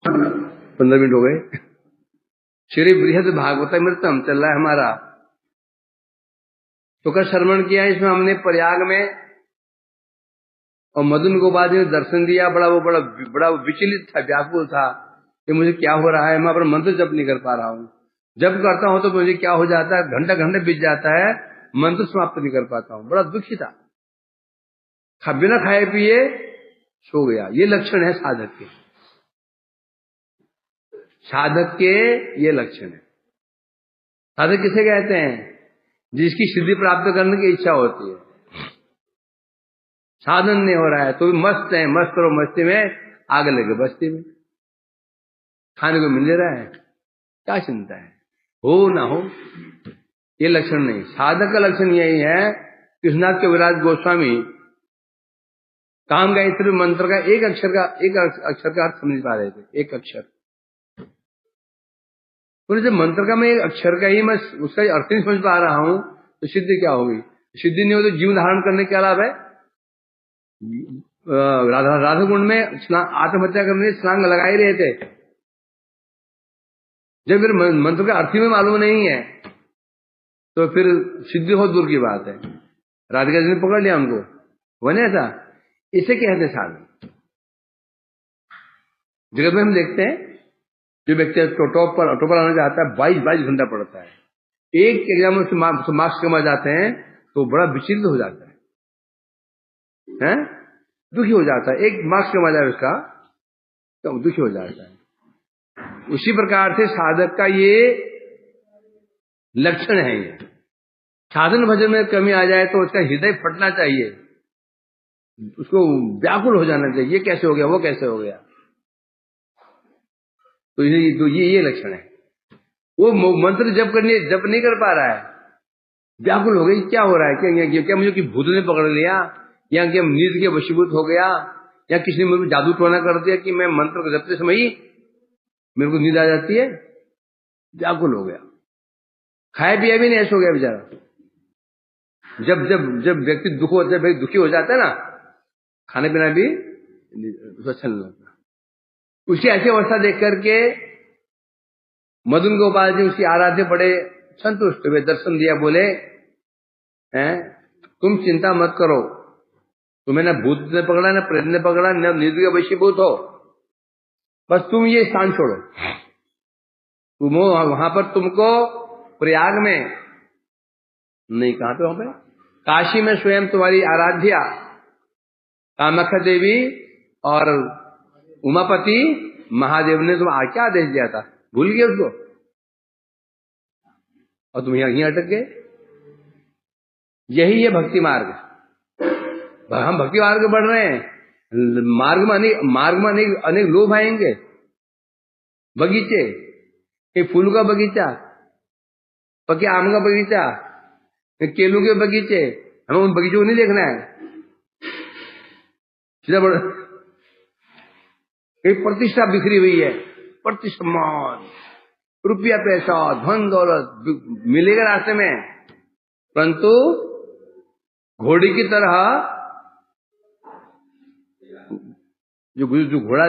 15 minute हो गए। श्री बृहद भागवतमृतम चल रहा है हमारा। तो कल श्रवण किया, इसमें हमने प्रयाग में और मदन गोपाल जी ने दर्शन दिया। बड़ा विचलित था, व्याकुल था कि मुझे क्या हो रहा है, मैं अपना मंत्र जप नहीं कर पा रहा हूँ। जब करता हूं तो मुझे क्या हो जाता है, घंटा घंटे बीत जाता है, मंत्र समाप्त नहीं कर पाता हूँ। बड़ा दुखी था। बिना खाए पिए सो गया। ये लक्षण है साधक के। साधक के ये लक्षण है। साधक किसे कहते हैं? जिसकी सिद्धि प्राप्त करने की इच्छा होती है, साधन नहीं हो रहा है तो भी मस्त है, मस्त और मस्ती में आग लगे बस्ती में, खाने को मिल रहा है, क्या चिंता है, हो ना हो। ये लक्षण नहीं। साधक का लक्षण यही है। कृष्णनाथ कविराज गोस्वामी काम गायत्री मंत्र का एक अक्षर का अर्थ समझ पा रहे थे। एक अक्षर, तो जब मंत्र का मैं एक अक्षर का ही मैं उसका अर्थ नहीं समझ पा रहा हूं तो सिद्धि क्या होगी? सिद्धि नहीं हो तो जीवन धारण करने क्या लाभ है? राधा कुंड में आत्महत्या करने छलांग लगा ही रहे थे। जब फिर मंत्र का अर्थ ही में मालूम नहीं है तो फिर सिद्धि हो दूर की बात है। राधिका जी ने पकड़ लिया उनको, वो नहीं ऐसा। इसे कहते साधन। जगत में हम देखते हैं जो व्यक्ति टॉप पर आना चाहता है 22 घंटा पढ़ता है, एक एग्जाम में मार्क्स कम आ जाते हैं तो बड़ा विचलित हो जाता है, दुखी हो जाता है। एक मार्क्स कम आ जाए उसका तो दुखी हो जाता है। उसी प्रकार से साधक का ये लक्षण है। ये साधन भजन में कमी आ जाए तो उसका हृदय फटना चाहिए, उसको व्याकुल हो जाना चाहिए। ये कैसे हो गया, वो कैसे हो गया। तो ये लक्षण है। वो मंत्र जप नहीं कर पा रहा है, व्याकुल हो गई, क्या हो रहा है, क्या मुझे कि भूत ने पकड़ लिया, या कि नींद के वशीभूत हो गया, या किसी ने मुझे जादू टोना कर दिया कि मैं मंत्र को जपते समय ही मेरे को नींद आ जाती है। व्याकुल हो गया, खाया पिया भी नहीं, ऐसा हो गया बेचारा। जब जब जब व्यक्ति दुखी हो जाता है ना, खाना पीना भी अच्छा नहीं लगता। उसकी ऐसी अवस्था देख करके मदन गोपाल जी उसकी आराध्य बड़े संतुष्ट हुए, दर्शन दिया, बोले तुम चिंता मत करो, तुम्हें न भूत ने पकड़ा, न प्रेत ने पकड़ा, न नींद के वशीभूत हो, बस तुम ये स्थान छोड़ो। तुम वहां पर तुमको प्रयाग में नहीं, कहां पे, वहां पे काशी में स्वयं तुम्हारी आराध्या कामाख्या देवी और उमापति महादेव ने तुम क्या आदेश दिया था, भूल गए उसको, और तुम यहीं अटक गए। यही है भक्ति मार्ग। हम भक्ति मार्ग में बढ़ रहे हैं, मार्ग में अनेक लोभ आएंगे। बगीचे, एक फूल का बगीचा, पके आम का बगीचा, केलों के बगीचे, हमें उन बगीचों को नहीं देखना है। सीधा बड़ा एक प्रतिष्ठा बिखरी हुई है, प्रतिष्ठा, रुपया पैसा धन दौलत मिलेगा रास्ते में, परंतु घोड़ी की तरह जो घोड़ा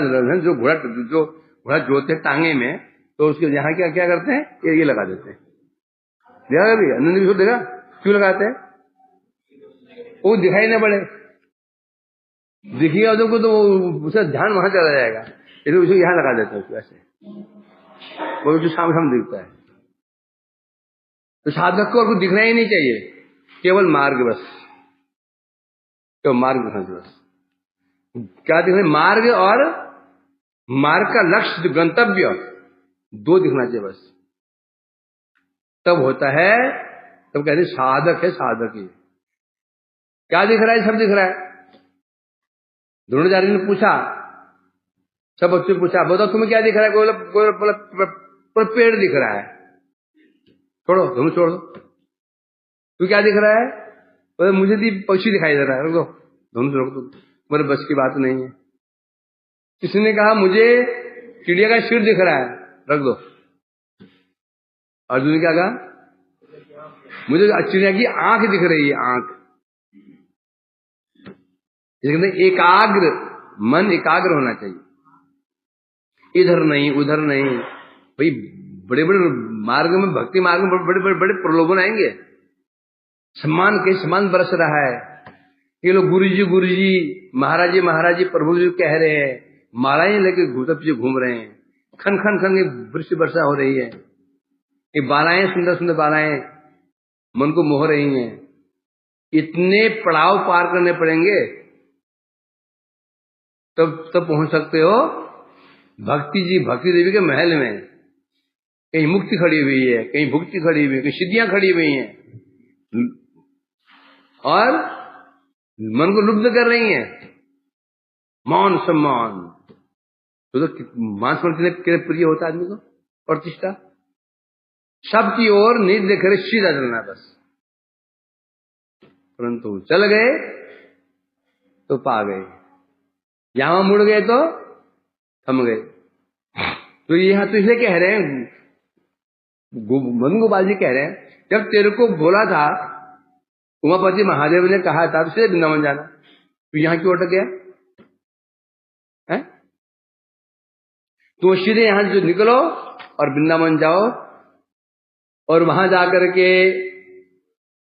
जोते टांगे में, तो उसके यहाँ क्या करते हैं, ये लगा देते हैं। देखा भी आनंद भी देखा क्यों लगाते हैं? वो दिखाई ना पड़े, दिखेगा तो उसका ध्यान वहां चला जाएगा, इसलिए उसको यहाँ लगा देते हैं उसको ऐसे, वो जो सामने दिखता है। तो साधक को और कुछ दिखना ही नहीं चाहिए, केवल मार्ग, बस केवल मार्ग दिखना चाहिए। बस क्या दिखना? मार्ग और मार्ग का लक्ष्य, जो गंतव्य, दो दिखना चाहिए बस। तब होता है, तब कहते साधक है। साधक ही क्या दिख रहा है? सब दिख रहा है। द्रोणाचार्य ने पूछा, सब बच्चों ने पूछा, बताओ तुम्हें क्या दिख रहा है? कोई पेड़ दिख रहा है, छोड़ो, तुम छोड़ दो। तू क्या दिख रहा है? बोले मुझे पक्षी दिखाई दे रहा है, रुको, धनुष रोक दो, मेरे बस की बात नहीं है। किसी ने कहा मुझे चिड़िया का सिर दिख रहा है, रख दो। अर्जुन ने क्या कहा? मुझे चिड़िया की आंख दिख रही है, आंख। एकाग्र मन, एकाग्र होना चाहिए। इधर नहीं उधर नहीं। भाई बड़े बड़े मार्ग में, भक्ति मार्ग में बड़े बड़े बड़े प्रलोभन आएंगे। सम्मान के सम्मान बरस रहा है। ये लोग गुरु जी महाराज जी प्रभु जी कह रहे हैं, मालाएं लेके पीछे घूम रहे हैं, खन खन खन वृष्टि वर्षा हो रही है, ये बालाएं सुंदर सुंदर बालाएं मन को मोह रही हैं। इतने पड़ाव पार करने पड़ेंगे तब पहुंच सकते हो भक्ति देवी के महल में। कहीं मुक्ति खड़ी हुई है, कहीं भुक्ति खड़ी हुई है, कहीं सिद्धियां खड़ी हुई हैं और मन को लुब्ध कर रही हैं। मान सम्मान तो मान सम्मान कितने प्रिय होता है आदमी को, प्रतिष्ठा सबकी ओर नींद देख रहे, सीधा चलना बस। परंतु चल गए तो पा गए, यहां मुड़ गए तो थम गए। तो यहां तो इसलिए कह रहे हैं, मदन गोपाल जी कह रहे हैं, जब तेरे को बोला था उमापति महादेव ने कहा था तुझे वृंदावन जाना, तो यहां क्यों अटक गया है? तो सीधे यहां जो निकलो और वृंदावन जाओ और वहां जाकर के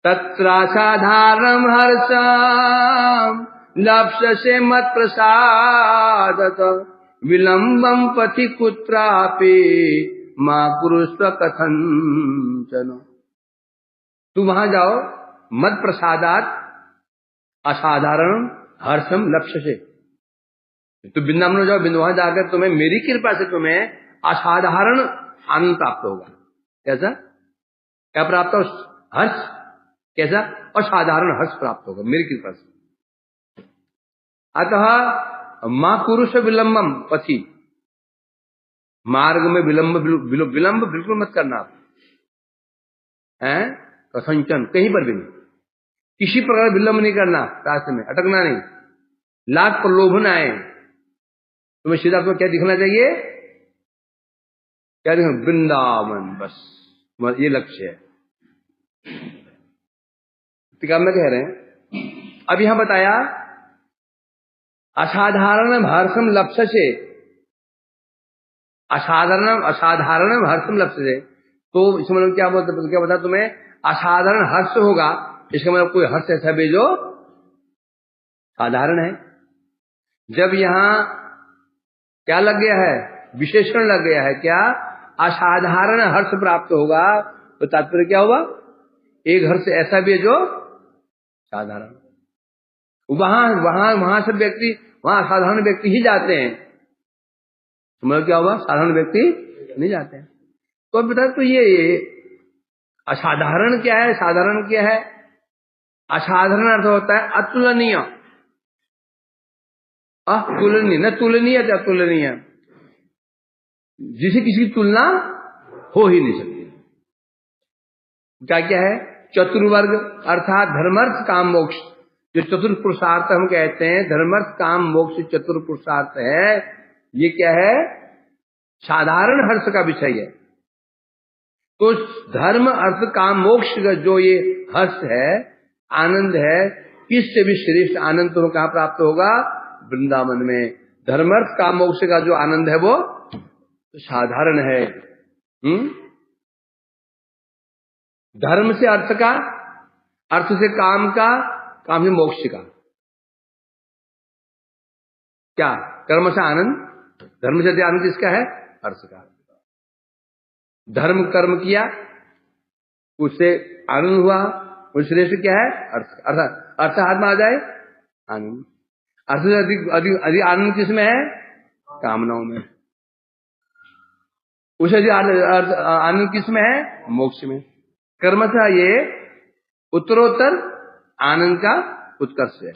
तत्रासाधारणं हर्षं लप्स्यसे मत् प्रसादत विलंबम पथि कुत्रापि मां कुरुस्व कथंचन। तू वहां जाओ, मद प्रसादात असाधारण हर्षम लप्स्यसे। तो वृंदावन जाओ, वहां जाकर तुम्हें मेरी कृपा से तुम्हें असाधारण आनंद प्राप्त होगा। कैसा क्या प्राप्त हो? हर्ष। कैसा? असाधारण हर्ष प्राप्त होगा मेरी कृपा से। अतः मां कुरुष विलंबम पथि, मार्ग में विलंब बिल्कुल मत करना आप, हैं? कथंचन, कहीं पर भी नहीं, किसी प्रकार विलंब नहीं करना, रास्ते में अटकना नहीं। लाख प्रलोभन आए, तुम्हें सीधा आपको क्या दिखना चाहिए? क्या दिखना? वृंदावन, बस ये लक्ष्य है। टीका में कह रहे हैं, अब यहां बताया असाधारण हर्षम लक्ष्य से, असाधारण हर्षम लक्ष्य से, तो इसका मतलब क्या बता तुम्हें? असाधारण हर्ष होगा, इसका मतलब कोई हर्ष ऐसा भी जो साधारण है। जब यहां क्या लग गया है? विशेषण लग गया है। क्या? असाधारण हर्ष प्राप्त होगा, तो तात्पर्य क्या हुआ? एक हर्ष ऐसा भी है जो साधारण। वहां सब व्यक्ति, वहां साधारण व्यक्ति ही जाते हैं, तो मतलब क्या हुआ? साधारण व्यक्ति नहीं जाते हैं। तो अब बता, तो ये असाधारण क्या है, साधारण क्या है? असाधारण अर्थ होता है अतुलनीय, अतुलनीय, न तुलनीय, अतुलनीय, जिसे किसी की तुलना हो ही नहीं सकती। क्या क्या है? चतुर्वर्ग अर्थात धर्मर्थ काम मोक्ष, जो चतुर्थ पुरुषार्थ हम कहते हैं, धर्मर्थ काम मोक्ष चतुर्थ पुरुषार्थ है। ये क्या है? साधारण हर्ष का विषय है। तो धर्म अर्थ काम मोक्ष का जो ये हर्ष है, आनंद है, इससे भी श्रेष्ठ आनंद तुम्हें कहां प्राप्त होगा? वृंदावन में। धर्मर्थ काम मोक्ष का जो आनंद है वो तो साधारण है। धर्म से अर्थ का, अर्थ से काम का, काम से मोक्ष का। क्या? कर्म से आनंद, धर्म से आनंद किसका है? अर्थ का। धर्म कर्म किया, उससे आनंद हुआ, उस श्रेष्ठ क्या है? अर्थ। अर्थ हाथ में आ जाए आनंद। अर्थ से अधिक आनंद किसमें है? कामनाओं में। उसे अधिक आनंद किसमें है? मोक्ष में। कर्म था ये उत्तरोत्तर आनंद का उत्कर्ष है।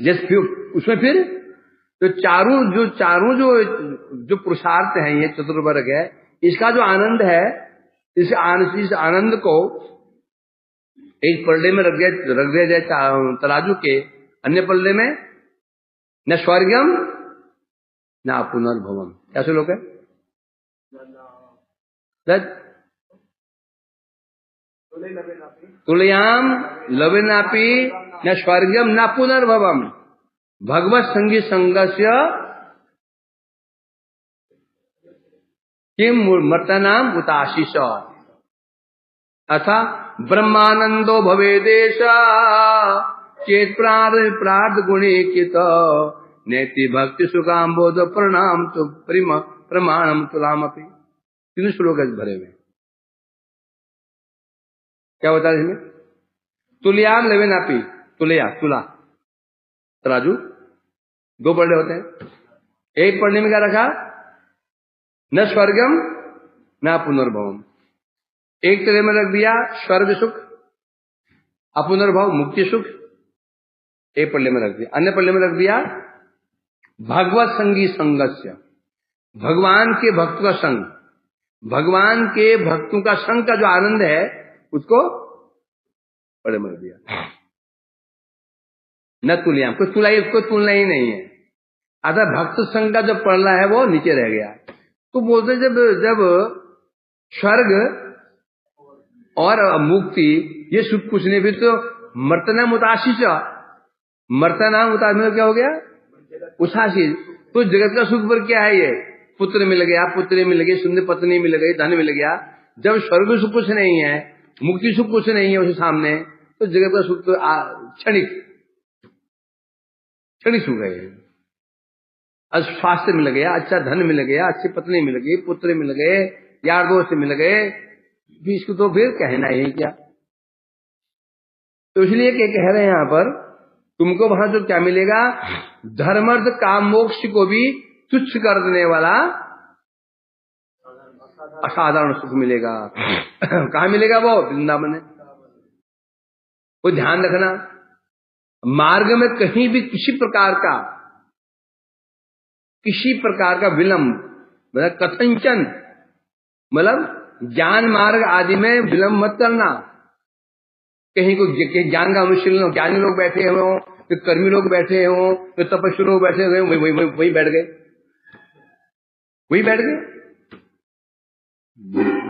जैसे उसमें फिर तो चारों जो पुरुषार्थ हैं, ये चतुर्वर्ग है, इसका जो आनंद है, इस आनंद को एक पल्ले में रख दिया जाए तराजू के, अन्य पल्ले में न स्वर्गम न पुनर्भवम। कैसे लोग है? तुलयाम लवेनापि न स्वर्गम न पुनर्भवम भगवत संगी संगस्य किम मर्तनाम उताशिष अथा ब्रह्मानंदो भवेदेश चेत प्रार्थ गुणे कित नेति भक्ति सुखाम बोध प्रणाम तो प्रमाणम तुलामपि। 3 श्लोक भरे हुए। क्या होता है इसमें? तुल्याम लवेनापी, तुलया तुला तराजू 2 पढ़ने होते हैं। एक पढ़ने में क्या रखा? न स्वर्गम न पुनर्भवम। एक तरह में रख दिया स्वर्ग सुख, अपुनर्भव मुक्ति सुख, एक पढ़ने में रख दिया। अन्य पढ़ने में रख दिया भगवत संगी संगस्य, भगवान के भक्त का संग, भगवान के भक्तों का संग का जो आनंद है उसको पढ़ने में रख दिया। न तुलया, कोई तुलना ही नहीं है। अतः भक्त संग का जो पढ़ना है वो नीचे रह गया। तो बोलते जब स्वर्ग और मुक्ति ये सुख कुछ नहीं, फिर तो मर्तना मुताशिष, मर्तना मुताशिष में क्या हो गया? उच्छासित। तो जगत का सुख पर क्या है? ये पुत्र मिल गया, पुत्री मिल गई, सुंदर पत्नी मिल गई, धन मिल गया। जब स्वर्ग सुख कुछ नहीं है, मुक्ति सुख कुछ नहीं है उसके सामने, तो जगत का सुख तो क्षणिक सुख है। स्वास्थ्य मिल गया, अच्छा धन मिल गया, अच्छी पत्नी मिल गई, पुत्र मिल गए, यार दोस्त मिल गए, इसको तो फिर कहना ही क्या। तो इसलिए क्या कह रहे हैं यहां पर, तुमको वहां जो क्या मिलेगा? धर्मार्थ काम मोक्ष को भी तुच्छ कर देने वाला असाधारण सुख मिलेगा। कहां मिलेगा? वो वृंदावन में। वो ध्यान रखना, मार्ग में कहीं भी किसी प्रकार का विलंब, मतलब कथंचन, मतलब ज्ञान मार्ग आदि में विलंब मत करना। कहीं को ज्ञान का अनुशीलन, ज्ञानी लोग बैठे हो, तो कर्मी लोग बैठे हो, तो तपस्वी लोग बैठे हुए, वही बैठ गए,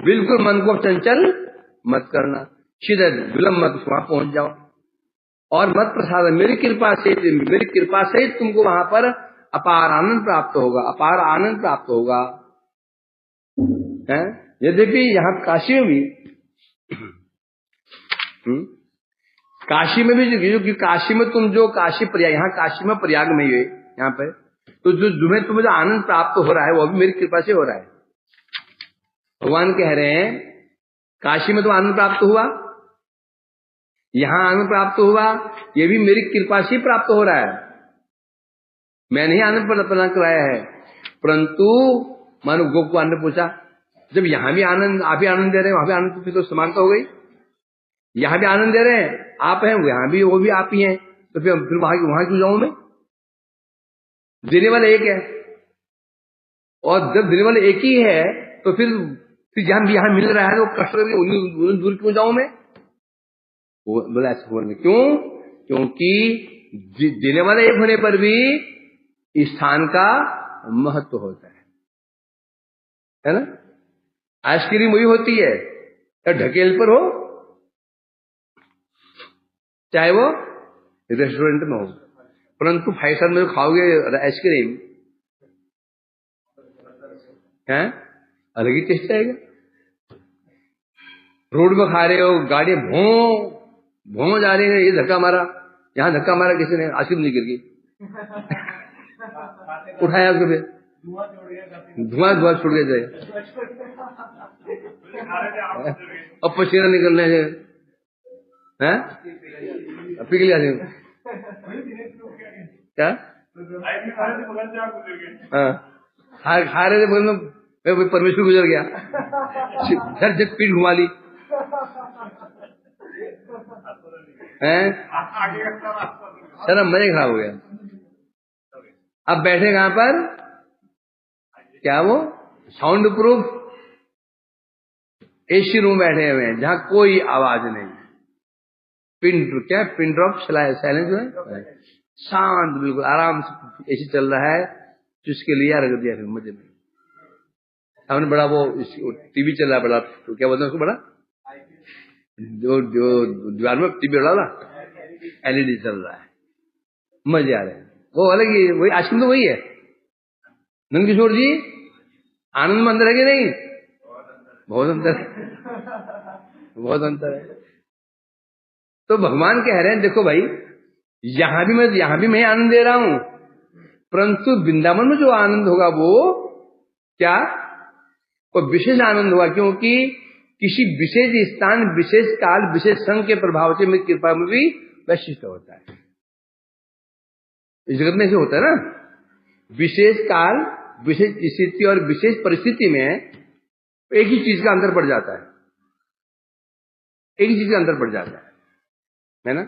बिल्कुल मन को चंचल मत करना, सीधे विलंब मत, वहां पहुंच जाओ। और मत प्रसाद, मेरी कृपा से तुमको वहां पर अपार आनंद प्राप्त होगा, यद्यपि यहाँ काशी में भी काशी में तुम जो काशी प्रयाग, यहाँ काशी में प्रयाग में ही यहाँ पे, तो तुम्हें जो आनंद प्राप्त हो रहा है वो भी मेरी कृपा से हो रहा है। भगवान कह रहे हैं काशी में तो आनंद प्राप्त हुआ, यहां आनंद प्राप्त हुआ, ये भी मेरी कृपा से प्राप्त हो रहा है। मैं नहीं आनंद प्रदान कराया है, परंतु मानो गोपकुमार ने पूछा, जब यहां भी आनंद, आप भी आनंद दे रहे हैं, वहां भी आनंद, फिर तो समानता हो गई। यहां भी आनंद दे रहे हैं आप हैं, यहां भी वो भी आप ही हैं, तो फिर वहां क्यों जाऊं मैं? देने वाला एक है, और जब देने वाला एक ही है तो फिर यहां मिल रहा है तो कष्ट करके उन्हीं दूर क्यों जाऊं मैं? वो बोला ऐसा बोलने क्यों? क्योंकि देने वाला एक होने पर भी स्थान का महत्व होता है ना। आइसक्रीम वही होती है, चाहे ढकेल पर हो, चाहे वो रेस्टोरेंट में हो, परंतु 5 साल में खाओगे आइसक्रीम है अलग ही टेस्ट आएगा। रोड में खा रहे हो, गाड़ी भों जा रही है, ये धक्का मारा, यहाँ धक्का मारा किसी ने, आइसक्रीम नहीं गिर गई, उठाया उसको, फिर धुआं छूट गया जाए, अब पसीना निकलने से हैं पिघल जाते क्या? खा रहे थे बोल में परमेश्वर गुजर गया, झट पीठ घुमा ली हैं, सारा मजे खराब हो गया। अब बैठे कहां पर? क्या वो साउंड प्रूफ एसी रूम बैठे हुए हैं जहां कोई आवाज नहीं, पिन ड्रॉप साइलेंस है, शांत बिल्कुल आराम से एसी चल रहा है, जिसके लिए रख दिया फिर मजे में। सामने बड़ा वो टीवी चल रहा है, बड़ा तो क्या बोलते हैं उसको, बड़ा जो दीवार में टीवी बड़ा एलईडी चल रहा है, मजे आ रहे हैं, वो अलग ही, वही आजकल तो वही है। नंद किशोर जी आनंद में अंदर है कि नहीं? बहुत अंतर है, बहुत अंतर है। तो भगवान कह रहे हैं देखो भाई, यहां भी मैं आनंद दे रहा हूं, परंतु वृंदावन में जो आनंद होगा वो क्या, वो विशेष आनंद होगा, क्योंकि किसी विशेष स्थान, विशेष काल, विशेष संघ के प्रभाव से मेरी कृपा में भी वैशिष्ट होता है। इस जगत में ऐसे होता है ना, विशेष काल, विशेष स्थिति और विशेष परिस्थिति में एक ही चीज का अंतर पड़ जाता है, एक ही चीज का अंतर पड़ जाता है ना।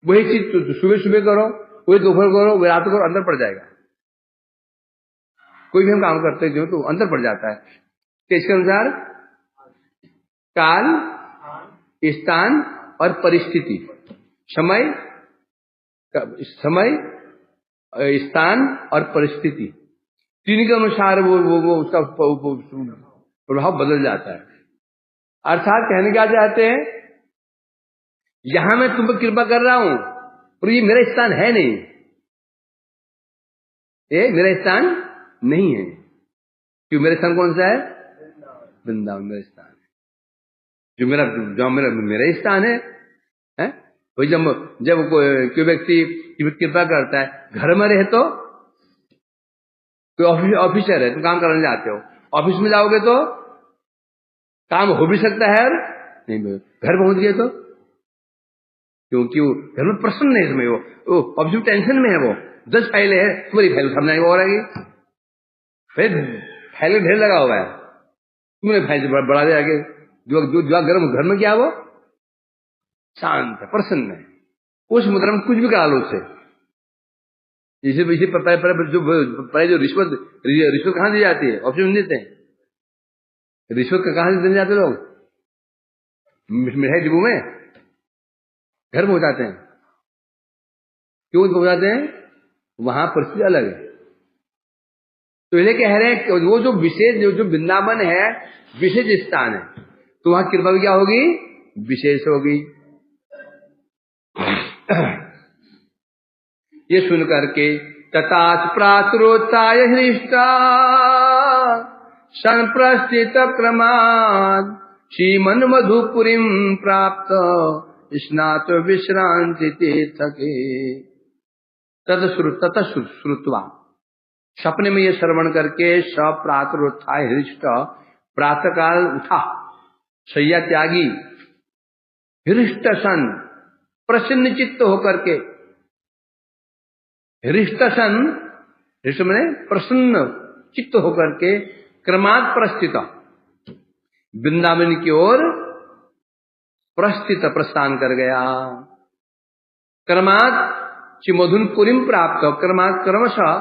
वही चीज सुबह सुबह करो, वही दोपहर करो, वही रात करो, अंतर पड़ जाएगा। कोई भी हम काम करते हैं तो अंतर पड़ जाता है। तो इसके अनुसार काल, स्थान और परिस्थिति, समय स्थान और परिस्थिति, तीन के अनुसार वो उसका प्रभाव बदल जाता है। अर्थात कहने क्या चाहते हैं, यहां मैं तुम पर कृपा कर रहा हूं, पर ये मेरा स्थान है नहीं, ये मेरा स्थान नहीं है। क्यों? मेरा स्थान कौन सा है? वृंदावन मेरा स्थान है, जो मेरा स्थान है। वही जब कोई व्यक्ति कृपा करता है, घर में रहे तो कोई ऑफिसर है, तुम काम करने जाते हो, ऑफिस में जाओगे तो काम हो भी सकता है और नहीं, घर पहुंच गए तो, क्योंकि वो घर में प्रसन्न है, इसमें वो ऑफिस में टेंशन में है, वो 10 फाइलें है, तुम्हारी फाइल उठाने वो हो रही, फिर फाइल ढेर लगा हुआ है, तुमने फाइल बढ़ा दिया आगे, जो घर में क्या, वो शांत है, प्रसन्न है, उस मुद्रा में कुछ भी करा लो उससे। इसे जो रिश्वत कहां दी जाती है? ऑफिस में देते हैं रिश्वत, कहां से देने जाते लोग? मिठाई डिब्बू में, घर पहुंचाते हैं। क्यों पहुंचाते हैं? वहां परिस्थिति अलग है। तो ये कह रहे हैं कि वो जो विशेष, जो वृंदावन है विशेष स्थान है, तो वहां कृपा भी क्या होगी? विशेष होगी। ये सुन करके तताच प्रातुरोत्थाय हृष्टा संप्रस्थित क्रमात् श्रीमन मधुपुरीं प्राप्त स्नात विश्रांति तीर्थके। तत श्रुत्वा, सपने में ये श्रवण करके सप्रातुरोत्थाय हृष्ट, प्रातःकाल उठा, शैया त्यागी, हृष्ट सन, प्रसन्न चित्त होकर के, हृष्ट सन, हृष्ट माने प्रसन्न चित्त होकर के, क्रमात् प्रस्थित, वृंदावन की ओर प्रस्थान कर गया। क्रमात् मधुपुरीं प्राप्त, क्रमात् क्रमशः,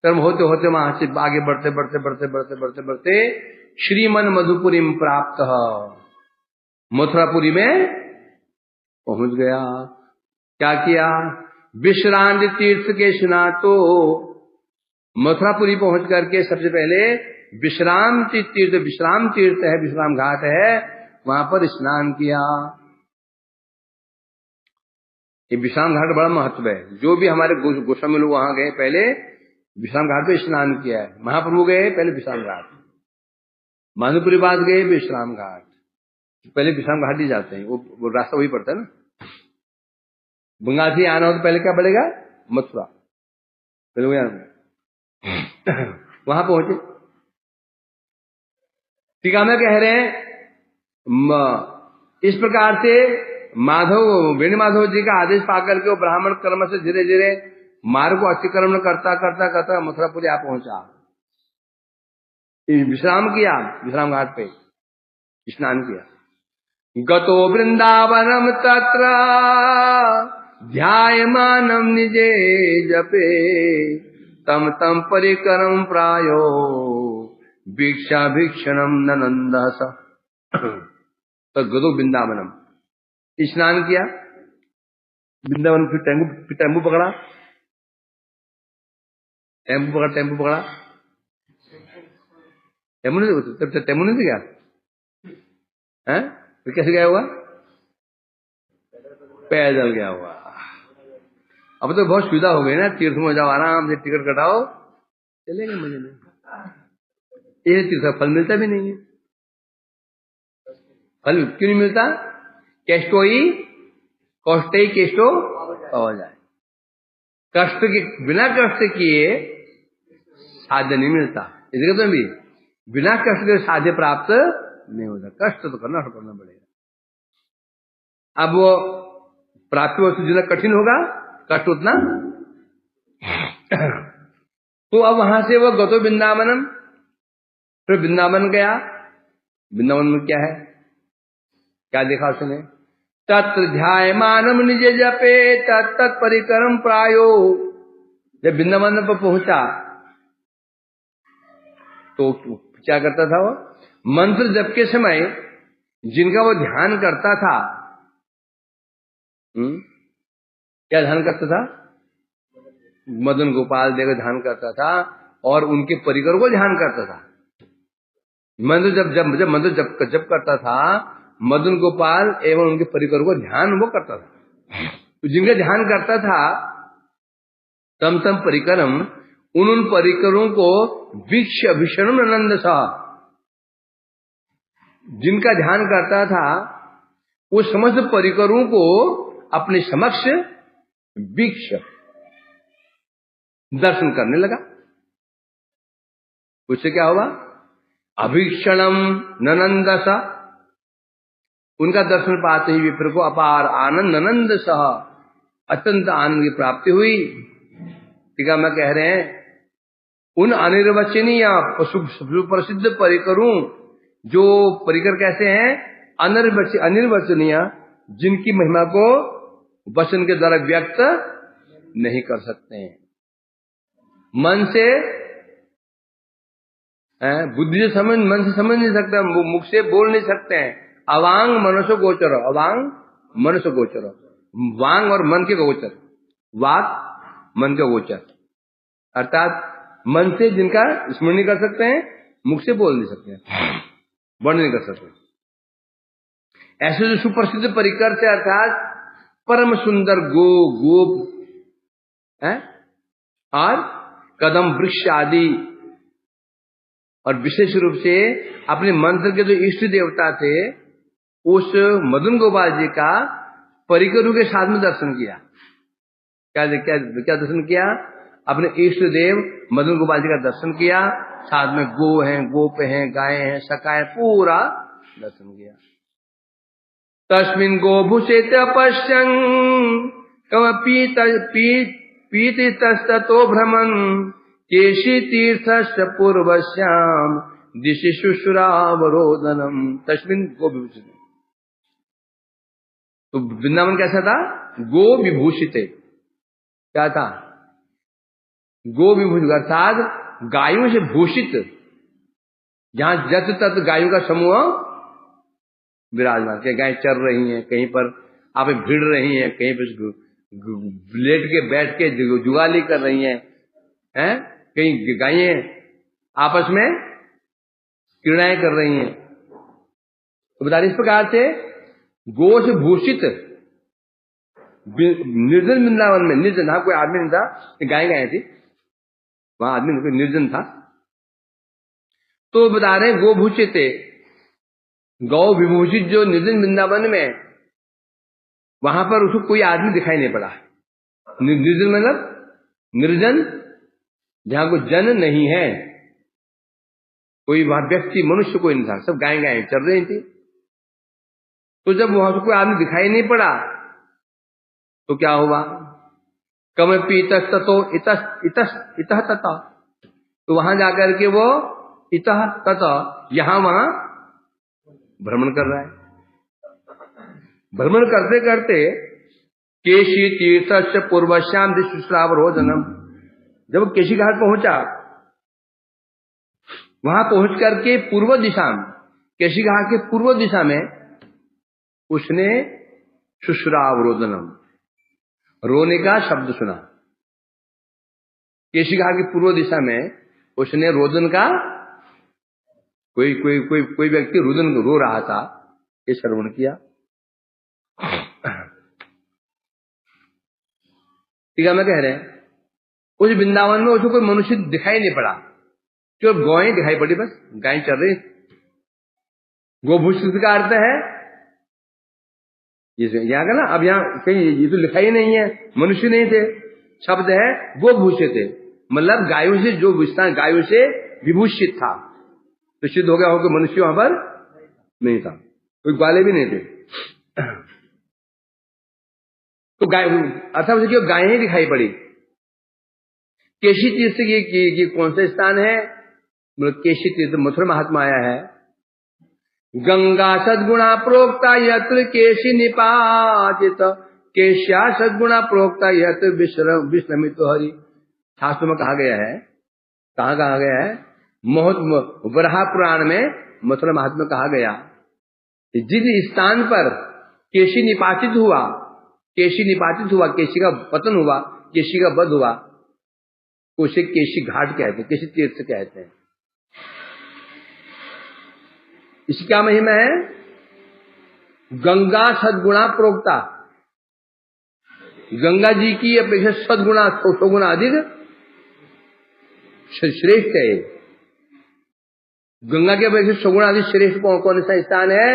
कर्म होते होते वहां से आगे बढ़ते बढ़ते बढ़ते बढ़ते बढ़ते बढ़ते श्रीमन मधुपुरीं प्राप्त, मथुरापुरी में पहुंच गया। क्या किया? विश्रांति तीर्थ के स्नातो, मथुरापुरी पहुंच करके सबसे पहले विश्राम तीर्थ, विश्राम तीर्थ है, विश्राम घाट है, वहां पर स्नान किया। ये विश्राम घाट बड़ा महत्व है। जो भी हमारे गोस्वामी लोग वहां गए, पहले विश्राम घाट पे स्नान किया है। महाप्रभु गए पहले विश्राम घाट, माधुपुरी बाद गए विश्राम घाट, पहले विश्राम घाट ही जाते हैं, वो रास्ता वही पड़ता है ना। बंगाल से आना हो तो पहले क्या पड़ेगा? मथुरा, पहले वहां पहुंचे। टीका में कह रहे हैं, इस प्रकार से वेणु माधव जी का आदेश पाकर के वो ब्राह्मण कर्म से धीरे धीरे मार्ग को अतिक्रमण करता करता करता मथुरापुरी आ पहुंचा। विश्राम किया, विश्राम घाट पे स्नान किया। गतो वृंदावनम तत्र ध्यायमानं निजे जपे, तम तम परिकरम प्रायो भिक्षा भिक्षणम ननंदस। तो गतो वृंदावनम, स्नान किया, वृंदावन, फिर टेम्पू पकड़ा, टेम्पू पकड़ा, टेम्पू नहीं गया है? तो कैसे गया हुआ? पैदल गया हुआ। अब तो बहुत सुविधा हो गई ना, तीर्थ में जाओ, आराम से टिकट कटाओ, चलेंगे मजे में। ये तीर्थ फल मिलता भी नहीं है। फल क्यों नहीं मिलता? केष्टोई कष्टई केष्टो पावा जाए, कष्ट के बिना कष्ट किए साध्य नहीं मिलता। इसलिए तो भी बिना कष्ट के साध्य प्राप्त नहीं होता, कष्ट तो करना पड़ेगा। अब वो प्राप्ति वस्तु जितना कठिन होगा कष्ट उतना। तो अब वहां से वो गतो वृंदावनम, फिर वृंदावन गया। वृंदावन में क्या है, क्या देखा उसने? तत्र ध्यायमानम निज जपे तत्त परिकरम प्रायो। जब वृंदावन पर पहुंचा तो क्या करता था वो? मंत्र जप के समय जिनका वो ध्यान करता था, क्या ध्यान करता था? मदन गोपाल देव ध्यान करता था और उनके परिकर को ध्यान करता था। मंत्र जब मंत्र जप करता था, मदन गोपाल एवं उनके परिकर को ध्यान वो करता था। तो जिनका ध्यान करता था तम तम परिकरम, उन परिकरों को वीक्ष अभिषणम आनंद सा, जिनका ध्यान करता था वो समस्त परिकरों को अपने समक्ष वीक्ष दर्शन करने लगा। उससे क्या हुआ? अभीक्षणम ननंदसा, उनका दर्शन पाते ही विप्र को अपार आनंद ननंद सह, अत्यंत आनंद की प्राप्ति हुई। टीका में कह रहे हैं उन अनिर्वचनीय सुप्रसिद्ध परिकरों, जो परिकर कैसे हैं? अनिर्वचनीय, जिनकी महिमा को वचन के द्वारा व्यक्त नहीं कर सकते हैं। मन से बुद्धि से समझ, मन से समझ नहीं सकते, मुख से बोल नहीं सकते हैं। अवांग मनुष्य गोचर, अवांग मनुष्य गोचर, वांग और मन के गोचर, वाक मन का गोचर, अर्थात मन से जिनका स्मरण नहीं कर सकते हैं, मुख से बोल नहीं सकते हैं, वर्ण नहीं कर सकते। ऐसे जो सुप्रसिद्ध परिकर से, अर्थात परम सुंदर गोप और कदम वृक्ष आदि, और विशेष रूप से अपने मंत्र के जो इष्ट देवता थे उस मदन गोपाल जी का परिकरों के साथ में दर्शन किया। क्या दर्शन किया? अपने इष्ट देव मदन गोपाल जी का दर्शन किया, साथ में गो हैं, गोप हैं, गाय हैं, सखाएं, पूरा दर्शन किया। तस्मिन् गोभूषित पश्यन् पीतितस्ततो भ्रमन् केशी तीर्थस्य पूर्वस्याम दिशि शुश्रावरोदनम। तस्मिन् गो विभूषित, तो वृंदावन कैसा था? गो विभूषित। क्या था? गो विभूषित अर्थात गायों से भूषित, जहां जत तत गायों का समूह विराजमान। के गाय चर रही हैं, कहीं पर आप भिड़ रही हैं, कहीं पर लेट के बैठ के जुगाली कर रही हैं, कहीं गायें आपस में क्रीड़ाएं कर रही हैं। तो बता रहे इस प्रकार से गो से भूषित निर्जन वृंदावन में, निर्जन था, कोई आदमी नहीं था, गायें थी, वहां आदमी निर्जन था। तो बता रहे गो भूषित, गौ विभूषित जो निर्जन वृंदावन में, वहां पर उसको कोई आदमी दिखाई नहीं पड़ा। निर्जन मतलब निर्जन, जहां कोई जन नहीं है, कोई वहां व्यक्ति मनुष्य कोई नहीं था, सब गायें चल रही थी। तो जब वहां से कोई आदमी दिखाई नहीं पड़ा तो क्या हुआ? कमपि इतस्ततो इतः तथा, तो वहां जाकर के वो इतः तथा, यहां वहां भ्रमण कर रहा है। भ्रमण करते करते केशी तीर्थ से पूर्वश्याम दिशुश्रावरोदनम, जब केशी घाट पहुंचा, वहां पहुंच करके पूर्व दिशा में, केशी घाट के पूर्व दिशा में उसने शुश्रावरोदनम, रोने का शब्द सुना। केशी घाट की पूर्व दिशा में उसने रोदन का, कोई व्यक्ति रुदन रो रहा था, ये श्रवण किया। ठीक है, मैं कह रहे हैं उस वृंदावन में उसको कोई मनुष्य दिखाई नहीं पड़ा। केवल गौएं दिखाई पड़ी, बस गायें चल रही। गोभूषित का अर्थ है यहाँ का ना, अब यहाँ कहीं ये तो लिखा ही नहीं है, मनुष्य नहीं थे, शब्द है गोभूषित, मतलब गायों से जो विस्तार गायों से विभूषित था, तो सिद्ध हो गया हो कि मनुष्य वहां पर नहीं था, कोई ग्वाले भी नहीं थे। तो गाय अर्थात उसे क्यों गायें ही दिखाई पड़ी। केशी तीर्थ ये कौन सा स्थान है, मतलब केशी तीर्थ मथुरा महात्मा आया है। गंगा सद्गुणा प्रोक्ता यत्र केशी निपातित, केश्या सद्गुणा प्रोक्ता यत्र विश्रमित हरि। शास्त्र में कहा गया है, कहाँ कहा गया है, वराह पुराण में मथुरा महात्मा में कहा गया, जिस स्थान पर केशी निपातित हुआ, केशी का पतन हुआ, केशी का वध हुआ, उसे केशी घाट कहते हैं, केशी तीर्थ कहते हैं। इसकी क्या महिमा है, गंगा सद्गुणा प्रोक्ता, गंगा जी की अपेक्षा सद्गुणा 100 गुना अधिक श्रेष्ठ है। गंगा के अपेक्षा 100 गुना अधिक श्रेष्ठ कौन सा स्थान है,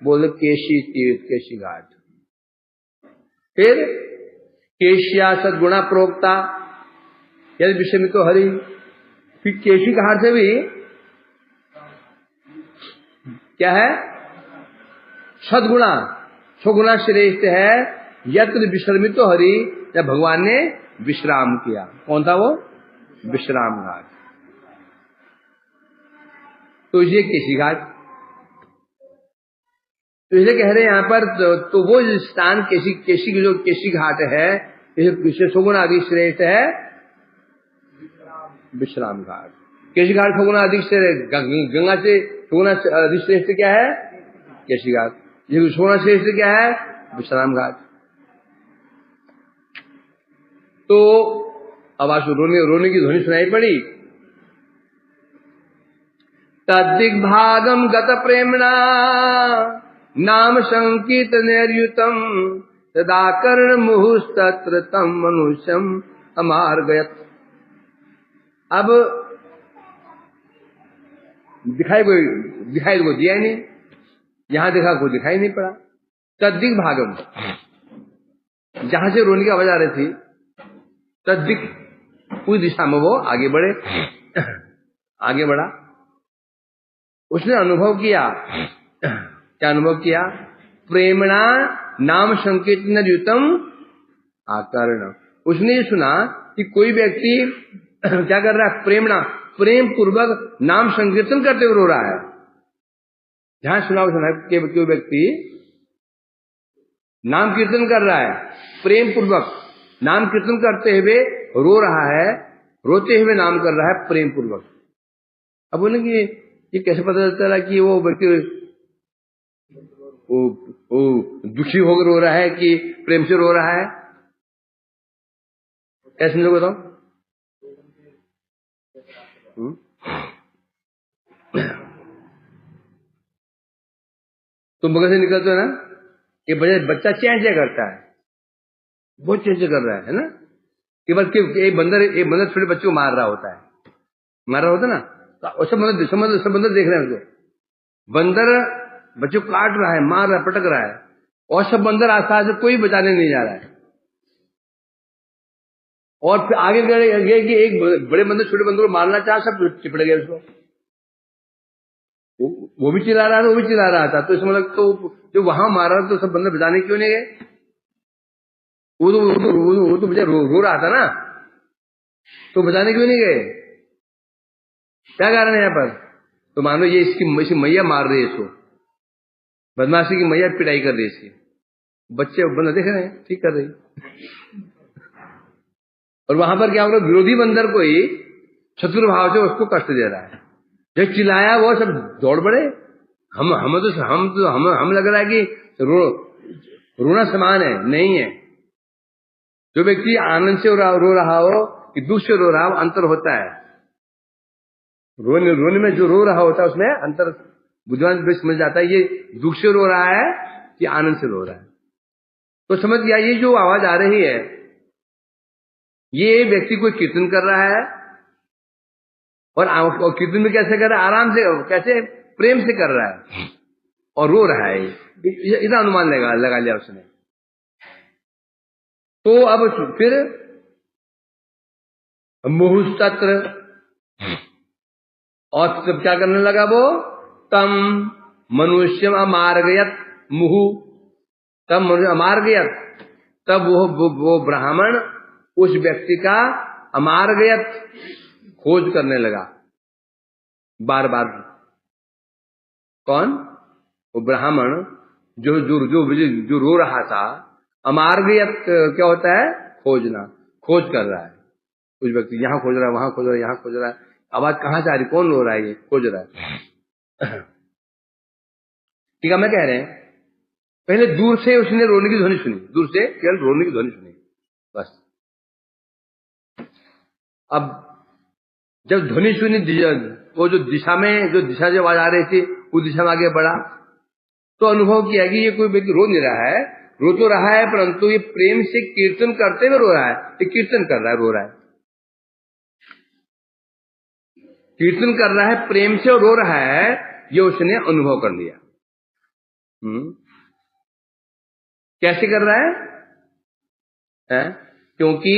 बोले केशी तीर्थ, केशी घाट। फिर केशिया सद्गुणा प्रोक्ता यदि विषमित तो हरि, फिर केशी घाट से भी क्या है, सद्गुणा 100 गुना श्रेष्ठ है, यत्र विश्रमित तो हरि, जब भगवान ने विश्राम किया। कौन था वो, विश्राम घाट। तो ये केशी घाट, तो इसलिए कह रहे हैं यहां पर, तो वो स्थान केशी की जो केशी घाट है, इसे 100 गुना अधिक श्रेष्ठ है विश्राम घाट। केशी घाट 100 गुना अधिक श्रेष्ठ, गंगा से 100 गुना अधिक श्रेष्ठ क्या है, केशी घाट। ये 100 गुना श्रेष्ठ क्या है, विश्राम घाट। तो आवाज रोने की ध्वनि सुनाई पड़ी। तद्दिग्भागम गत प्रेमणा नाम संकीर्तनैर्युतम, तदा कर्ण मुहुस्तत्र तम मनुष्यम अमार्गयत्। अब दिखाई को दिया नहीं, यहां देखा कोई दिखाई नहीं पड़ा। तद्दिक भागम, जहां से रोने की आवाज आ रही थी, तद्दिक उस दिशा में वो आगे बढ़ा। उसने अनुभव किया, क्या अनुभव किया, प्रेमणा नाम संकीर्तन युतम आकर्ण। उसने ये सुना कि कोई व्यक्ति क्या कर रहा है, प्रेम पूर्वक नाम संकीर्तन करते हुए रो रहा है। जहां सुना कि कोई व्यक्ति नाम कीर्तन कर रहा है, प्रेम पूर्वक नाम कीर्तन करते हुए रो रहा है, रोते हुए नाम कर रहा है प्रेम पूर्वक। अब बोले कि ये कैसे पता चला कि वो व्यक्ति दुखी होकर रो रहा है कि प्रेम से रो रहा है, कैसे लोग बताओ। तुम बगल से निकलते हो ना, ये बच्चा चैंचे करता है, बहुत चैंचे कर रहा है ना, कि बस एक बंदर छोटे बच्चे को मार रहा होता ना, तो सब बंदर देख रहे हैं उसको, बंदर बच्चे को काट रहा है, मार रहा है, पटक रहा है, और सब बंदर आसपास से कोई बचाने नहीं जा रहा है। और फिर आगे गए कि एक बड़े बंदर छोटे बंदर को मारना चाहा, सब चिपट गए उसको, वो भी चिल्ला रहा था, वो भी चिल्ला रहा था। तो इसमें मतलब तो जो वहां मारा तो सब बंदर बचाने क्यों नहीं गए, वो तो बेचारा रो रहा था ना, तो बचाने क्यों नहीं गए, क्या कारण है यहाँ पर। तो मान लो ये इसकी मैया मार रही है इसको, बदमाशी की मैया पिटाई कर रही है इसकी, बच्चे बंदर देख रहे हैं ठीक कर रही, और वहां पर क्या होगा, विरोधी बंदर को ही शत्रु भाव से उसको कष्ट दे रहा है। जब चिल्लाया वो सब दौड़ पड़े, हम लग रहा है कि रोना समान है, नहीं है। जो व्यक्ति आनंद से रो रहा हो कि दुख से रो रहा हो, अंतर होता है। रोने में जो रो रहा होता है उसमें अंतर बुद्धिमान समझ जाता है, ये दुख से रो रहा है कि आनंद से रो रहा है। तो समझ गया, ये जो आवाज आ रही है ये व्यक्ति कोई कीर्तन कर रहा है और कीर्तन भी कैसे कर रहा है, आराम से, कैसे प्रेम से कर रहा है और रो रहा है, इतना अनुमान लगा लिया उसने। तो अब फिर मुहुस्तत्र, और तब क्या करने लगा वो, तम मनुष्यम अमार्गयत मुहु, तब मनुष्य अमार्गयत, तब वो ब्राह्मण उस व्यक्ति का अमार्गयत खोज करने लगा बार बार। कौन? वो ब्राह्मण जो जो जो जो रो रहा था। अमार्गयत क्या होता है? खोजना, खोज कर रहा है उस व्यक्ति, यहां खोज रहा है, वहां खोज रहा है, यहां खोज रहा है, आवाज कहां से आ रही, कौन रो रहा है, ये खोज रहा है। ठीक है, मैं कह रहे हैं पहले दूर से उसने रोने की ध्वनि सुनी, दूर से केवल रोने की ध्वनि सुनी बस। अब जब ध्वनि सुनी, वो जो दिशा जो आवाज आ रही थी उस दिशा में आगे बढ़ा, तो अनुभव किया कि ये कोई व्यक्ति रो नहीं रहा है, रो तो रहा है परंतु ये प्रेम से कीर्तन करते हुए रो रहा है, ये कीर्तन कर रहा है, रो रहा है, कीर्तन कर रहा है, प्रेम से रो रहा है, ये उसने अनुभव कर लिया। कैसे कर रहा है? क्योंकि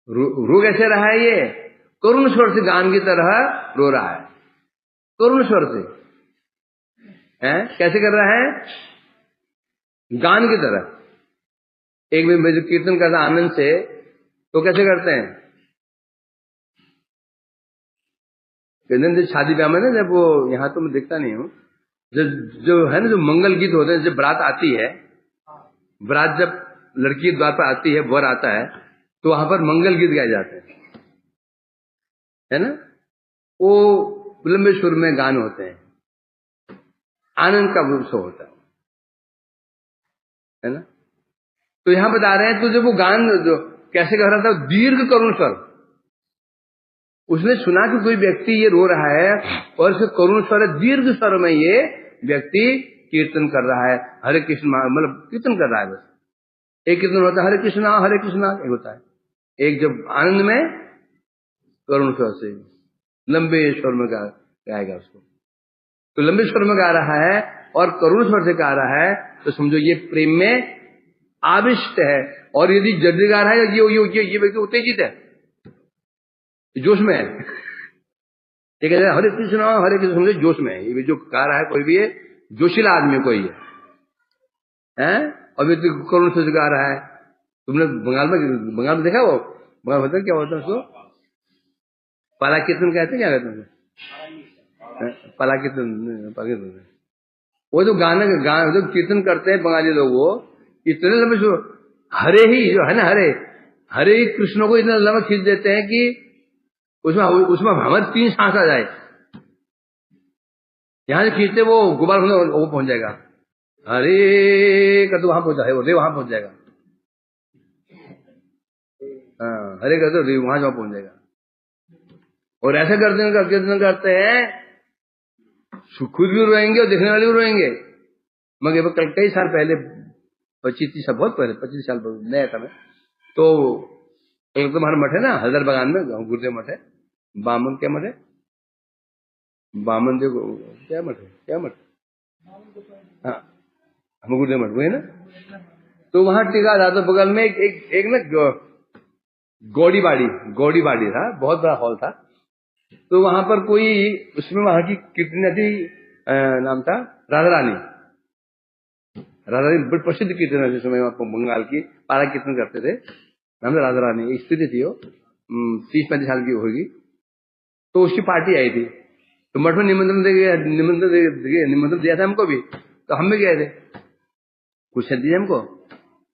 रो कैसे रहा है, ये करुण स्वर से गान की तरह रो रहा है, करुण स्वर से। कैसे कर रहा है? गान की तरह। एक दिन जो कीर्तन करता आनंद से, तो कैसे करते हैं? शादी ब्याह में ना, जब वो, यहाँ तो मैं देखता नहीं हूँ, जो है ना, जो मंगल गीत होते हैं, जब बारात आती है, बारात जब लड़की द्वार पर आती है, वर आता है, तो वहां पर मंगल गीत गाए जाते हैं, है ना, वो लंबे सुर में गान होते हैं, आनंद का उत्सव होता है ना। तो यहां बता रहे हैं, तो जब वो गान जो कैसे कह रहा था, दीर्घ करुण स्वर, उसने सुना कि कोई व्यक्ति ये रो रहा है और इसके करुण स्वर, दीर्घ स्वर में ये व्यक्ति कीर्तन कर रहा है, हरे कृष्ण, मतलब कीर्तन कर रहा है। बस एक कीर्तन होता है हरे कृष्णा एक होता है, एक जब आनंद में करुण स्वर से लंबे स्वर में गाएगा उसको, तो लंबे स्वर में गा रहा है और करुण स्वर से गा रहा है, तो समझो ये प्रेम में आविष्ट है। और यदि जल्दी गा रहा है, ये व्यक्ति उत्तेजित है, जोश में है, ठीक है, हरे कृष्ण समझो जोश में है, ये जो गा रहा है कोई भी है, जोशीला आदमी कोई है, और व्यक्ति करुण स्वर से गा रहा है। तुमने बंगाल में देखा, वो बंगाल होता है, क्या होता है उसको, पाला कीर्तन कहते हैं, क्या कहते हैं, पाला कीर्तन, वो जो गाना जो कीर्तन करते हैं बंगाली लोग, वो इतने लंबे हरे ही जो है ना, हरे ही कृष्ण को इतना लंबा खींच देते हैं कि उसमें हमारे 3 सांस आ जाए। यहां से खींचते वो गुबार वो पहुंच जाएगा, हरे कर तो वहां पहुंचा है, वहां पहुंच जाएगा, हरे कर तो वहां जहाँ पहुंच जाएगा। और ऐसे कीर्तन करते हैं, खुद भी रोएंगे और देखने वाले भी रोएंगे। मगर कल कई साल पहले, 25-30 साल, बहुत पहले, 25 साल नया था मैं, तो एक तो हमारा मठ है ना हल्दर बगान में, गुरुदेव मठ है, बामन क्या मठ है, बामन देव क्या मठ है, हाँ, हम गुरुदेव मठ हुए ना, तो वहां टिका था, तो बगल में एक ना गौड़ी बाड़ी था, बहुत बड़ा हॉल था। तो वहां पर कोई, उसमें वहां की कीर्तनिया थी, नाम था राधा रानी बड़ी प्रसिद्ध कीर्तनिया थी समय, आपको बंगाल की, पारा कीर्तन करते थे, नाम था राधा रानी, एक स्त्री थी वो, 30-35 साल की होगी। तो उसकी पार्टी आई थी, तो मठ में निमंत्रण दिया था हमको भी, तो हम भी गए थे, कुछ दिया हमको।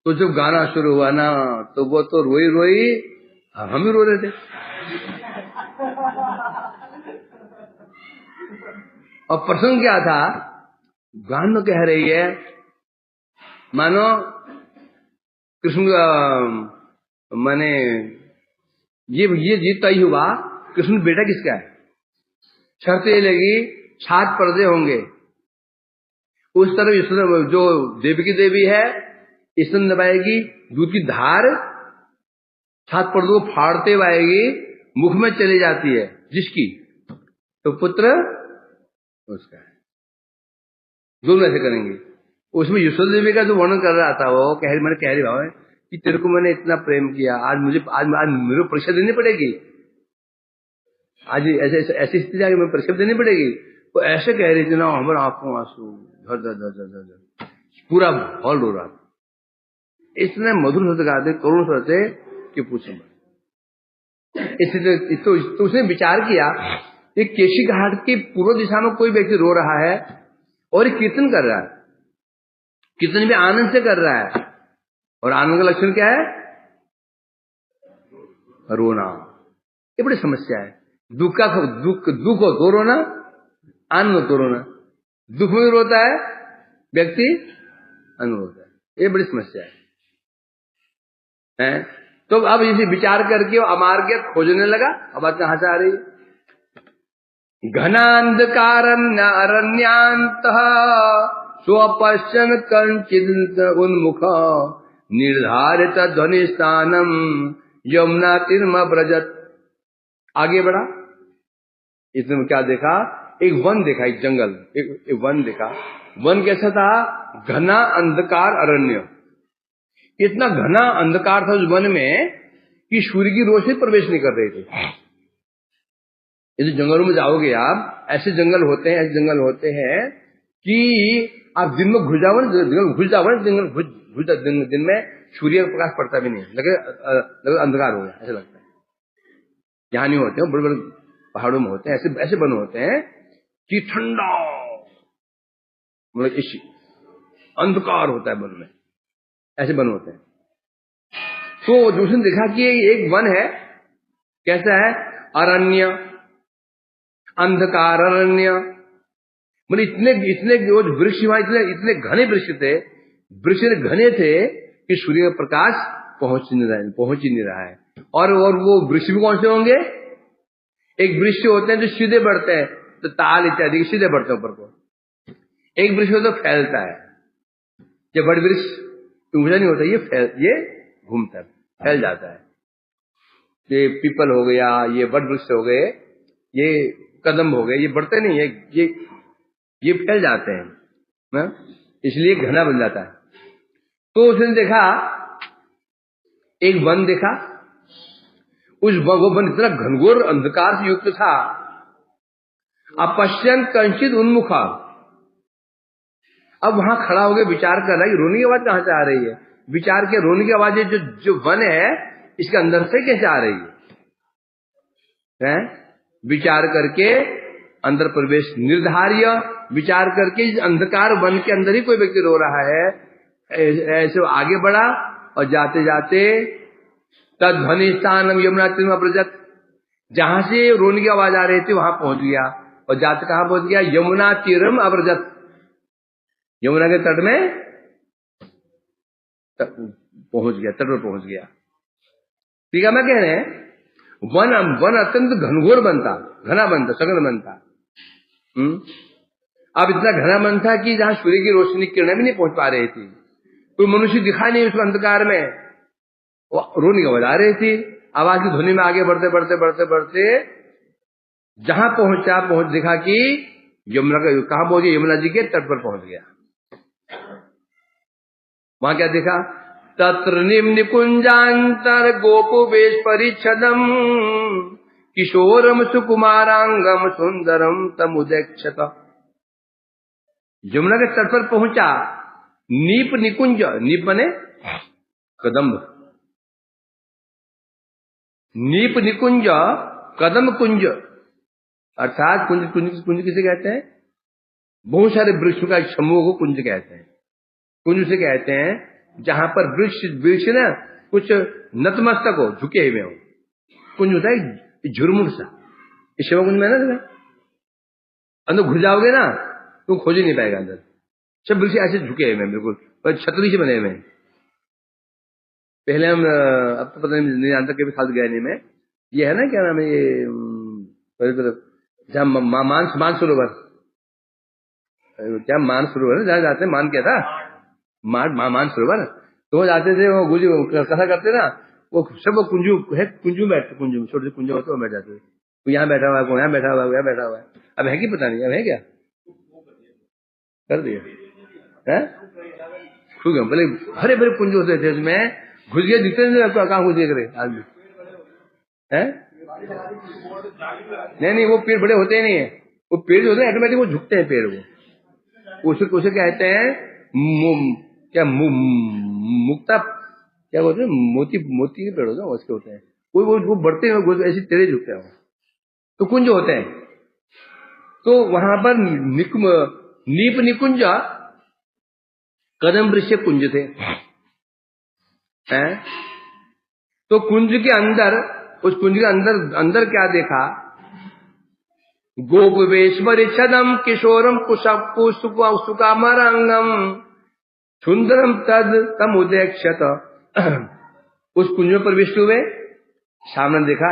तो जब गाना शुरू हुआ ना, तो वो तो रोई, हम भी रो रहे थे। और प्रसंग क्या था, गान में कह रही है, मानो कृष्ण माने ये जीत तय हुआ, कृष्ण बेटा किसका है, शर्त ये लगी 7 पर्दे होंगे, उस तरफ जो देवी देवी है स्तन दबाएगी, दूध की धार 7 पर्दों को फाड़ते हुए आएगी, मुख में चली जाती है जिसकी, तो पुत्र उसका है। दोनों ऐसे करेंगे। उसमें यशोदा देवी का जो वर्णन कर रहा था वो मैंने कह रही भाव कि तेरे को मैंने इतना प्रेम किया, आज मेरे को परीक्षा देनी पड़ेगी, आज ऐसी स्थिति आगे मैं परीक्षा देनी पड़ेगी। वो ऐसे कह रही थी ना, हमारे आंखों आंसू धर धर धर धर धर पूरा हॉल रो रहा था। इतने मधुर शब्द गाते, करुण शब्द थे कि पूछो मत। इसलिए तो उसने विचार किया कि केशी घाट की पूर्व दिशा में कोई व्यक्ति रो रहा है और ये कीर्तन कर रहा है, कीर्तन भी आनंद से कर रहा है, और आनंद का लक्षण क्या है? रोना। ये बड़ी समस्या है। दुख हो तो रोना, आनंद हो तो रोना। दुख में भी रोता है व्यक्ति, आनंद होता है। ये बड़ी समस्या है? तो अब इसे विचार करके वो अमार्ग खोजने लगा। अब बात कहां से आ रही है? घनांधकारण्यांत स्वपश्यन कंचित उन्मुख निर्धारित ध्वनि स्थानम यमुना तीर्मव्रजत। आगे बढ़ा, इसमें क्या देखा? एक वन देखा, एक जंगल, एक वन देखा। वन कैसा था? घना अंधकार अरण्य। इतना घना अंधकार था उस वन में कि सूर्य की रोशनी प्रवेश नहीं कर रही थी। यदि जंगलों में जाओगे आप, ऐसे जंगल होते हैं कि आप दिन में घुस जाओ, दिन में सूर्य का प्रकाश पड़ता भी नहीं, लगे अंधकार हो गया ऐसा लगता है। यहाँ नहीं होते हैं, बड़े बड़े पहाड़ों में होते हैं, ऐसे वन होते हैं कि ठंडा, मतलब इसी अंधकार होता है वन में, ऐसे वन होते हैं। तो जो उसने देखा कि एक वन है, कैसा है? अरण्य, अंधकार अरण्य, मतलब इतने जो वृक्ष वहां इतने घने वृक्ष घने थे कि सूर्य का प्रकाश पहुंच ही नहीं रहा है। और वो वृक्ष भी कौन से होंगे? एक वृक्ष होते हैं जो सीधे बढ़ते हैं, तो ताल इत्यादि सीधे बढ़ते हैं ऊपर को। एक वृक्ष तो फैलता है, ये बड़ वृक्ष ऊंचा नहीं होता, ये घूमता है, फैल जाता है। ये पीपल हो गया, ये बड़ वृक्ष हो गए, ये कदम हो गए, ये बढ़ते नहीं है, ये फैल जाते हैं ना? इसलिए घना बन जाता है। तो उसने देखा, एक वन देखा, वो वन इतना घनघोर अंधकार से युक्त था। अपश्यन कंचित उन्मुख, अब वहां खड़ा हो गया, विचार कर रहा है रोने की आवाज कहां से आ रही है। विचार के रोने की आवाज जो वन है इसके अंदर से कैसे आ रही है? विचार करके अंदर प्रवेश निर्धार्य, विचार करके इस अंधकार वन के अंदर ही कोई व्यक्ति रो रहा है। ऐसे आगे बढ़ा और जाते जाते तद्ध्वनि स्थानम यमुना तीर्म अव्रजत, जहां से रोने की आवाज आ रही थी वहां पहुंच गया। और जाते कहां पहुंच गया? यमुना तीर्म अव्रजत, यमुना के तट में पहुंच गया, तट पर पहुंच गया। ठीक है, मैं कह रहे हैं वन अत्यंत घनघोर बनता, घना बनता, सघन बनता। अब इतना घना बन था कि जहां सूर्य की रोशनी किरणें भी नहीं पहुंच पा रही थी, कोई मनुष्य दिखाई नहीं उस अंधकार में। वो रोने की आवाज आ रही थी, आवाज की ध्वनि में आगे बढ़ते बढ़ते बढ़ते बढ़ते जहां देखा कि यमुना का, कहां पहुंच गया? यमुना जी के तट पर पहुंच गया। वहां क्या देखा? तत्र निकुंजांतर गोपवेश परिच्छदम किशोरम सुकुमारांगम सुंदरम तमुदक्षत। यमुना के तट पर पहुंचा, नीप निकुंज, नीप बने कदम्ब, नीप निकुंज कदम कुंज, अर्थात कुंज किसे कहते हैं? बहुत सारे वृक्षों का समूह को कुंज कहते हैं। कुंज से कहते हैं जहां पर वृक्ष ना कुछ नतमस्तक हो, झुके हुए हो। कुंज होता है झुरमुट सा। इस शिवा कुंज में ना अंदर घुस जाओगे ना तो खोज ही नहीं पाएगा अंदर। सब वृक्ष ऐसे झुके हुए हैं, बिल्कुल पर छतरी से बने हुए हैं। पहले हम, अब तो पता नहीं जानता, कभी खास गया नहीं मैं। ये है ना, क्या नाम है ये, जहाँ मान सरोवर, क्या मान सरोवर जहाँ जाते हैं, मान क्या था, मान सरोवर, तो वो जाते थे, वो गुजी कथा करते ना, वो सब कुंजू है, कुंजू में छोटे से कुंजू होते, वो बैठ जाते, कोई यहाँ बैठा हुआ है, कोई यहाँ बैठा हुआ है, यहाँ बैठा हुआ है। अब है कि पता नहीं, अब है क्या कर दिया है, खुल गया। पहले हरे भरे कुंज होते थे, उसमें घुस गया, दिखते नहीं आपको, कहाँ घुस गए आदमी है। नहीं, वो पेड़ बड़े होते ही नहीं है, वो पेड़ जो होते हैं ऑटोमेटिक वो झुकते हैं पेड़, वो उसे कहते हैं क्या मुक्ता, क्या बोलते हैं, मोती के पेड़ होते हैं उसके होते हैं, वो बढ़ते हैं ऐसे तेरे झुकते हैं, तो कुंज होते हैं। तो वहां पर नीप निकुंज कदम वृक्ष कुंज थे हैं? तो कुंज के अंदर, उस कुंज के अंदर क्या देखा, गोपवेश्वरिच्छदम किशोरम सुकामरंगम सुंदरम तद तमुदेक्षत। उस कुंज में प्रविष्ट हुए, सामने देखा